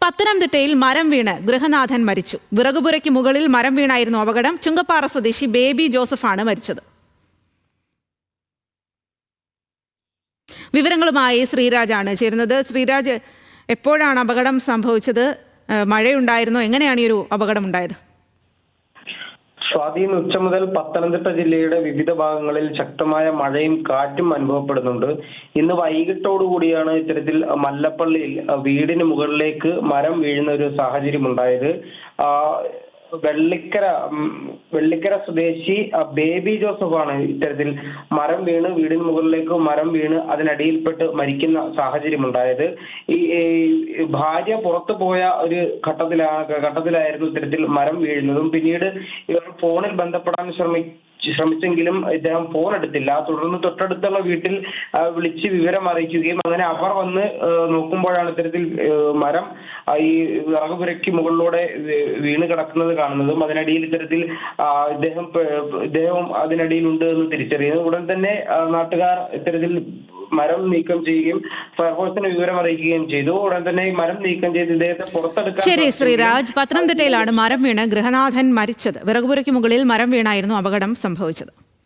പത്തനംതിട്ടയിൽ മരം വീണ് ഗൃഹനാഥൻ മരിച്ചു. വിറകുപുരയ്ക്ക് മുകളിൽ മരം വീണായിരുന്നു അപകടം. ചുങ്കപ്പാറ സ്വദേശി ബേബി ജോസഫാണ് മരിച്ചത്. വിവരങ്ങളുമായി ശ്രീരാജാണ് ചേരുന്നത്. ശ്രീരാജ്, എപ്പോഴാണ് അപകടം സംഭവിച്ചത്? മഴയുണ്ടായിരുന്നോ? എങ്ങനെയാണ് ഈ ഒരു അപകടം ഉണ്ടായത്? സ്വാതി, ഉച്ച മുതൽ പത്തനംതിട്ട ജില്ലയുടെ വിവിധ ഭാഗങ്ങളിൽ ശക്തമായ മഴയും കാറ്റും അനുഭവപ്പെടുന്നുണ്ട്. ഇന്ന് വൈകിട്ടോടുകൂടിയാണ് ഇത്തരത്തിൽ മല്ലപ്പള്ളിയിൽ വീടിന് മുകളിലേക്ക് മരം വീഴുന്ന ഒരു സാഹചര്യം ഉണ്ടായത്. വെള്ളിക്കര സ്വദേശി ബേബി ജോസഫാണ് ഇത്തരത്തിൽ മരം വീണ് വീടിന് മുകളിലേക്ക് മരം വീണ് അതിനടിയിൽപ്പെട്ട് മരിക്കുന്ന സാഹചര്യം ഉണ്ടായത്. ഈ ഭാര്യ പുറത്തു പോയ ഒരു ഘട്ടത്തിലായിരുന്നു ഇത്തരത്തിൽ മരം വീഴുന്നതും. പിന്നീട് ഇവർ ഫോണിൽ ബന്ധപ്പെടാൻ ശ്രമിച്ചെങ്കിലും ഇദ്ദേഹം ഫോൺ എടുത്തില്ല. തുടർന്ന് തൊട്ടടുത്തുള്ള വീട്ടിൽ വിളിച്ച് വിവരം അറിയിക്കുകയും അങ്ങനെ അവർ വന്ന് നോക്കുമ്പോഴാണ് ഇത്തരത്തിൽ മരം ഈ വിറകുപുരയ്ക്ക് മുകളിലൂടെ വീണ് കിടക്കുന്നത് കാണുന്നതും അതിനടിയിൽ ഇത്തരത്തിൽ ഇദ്ദേഹം അതിനടിയിലുണ്ട് എന്ന് തിരിച്ചറിയുന്നത്. ഉടൻ തന്നെ നാട്ടുകാർ ഇത്തരത്തിൽ മരം നീക്കം ചെയ്യുകയും ഫയർഫോഴ്സിന് വിവരം അറിയിക്കുകയും ചെയ്തു. ഉടൻ തന്നെ ഈ മരം നീക്കം ചെയ്ത് ഇദ്ദേഹത്തെ പുറത്തെടുക്കാൻ. ശരി ശ്രീരാജ്, പത്തനംതിട്ടയിലാണ് മരം വീണ് ഗൃഹനാഥൻ മരിച്ചത്. വിറകുപുരയ്ക്ക് മുകളിൽ മരം വീണായിരുന്നു അപകടം സംഭവിച്ചത്.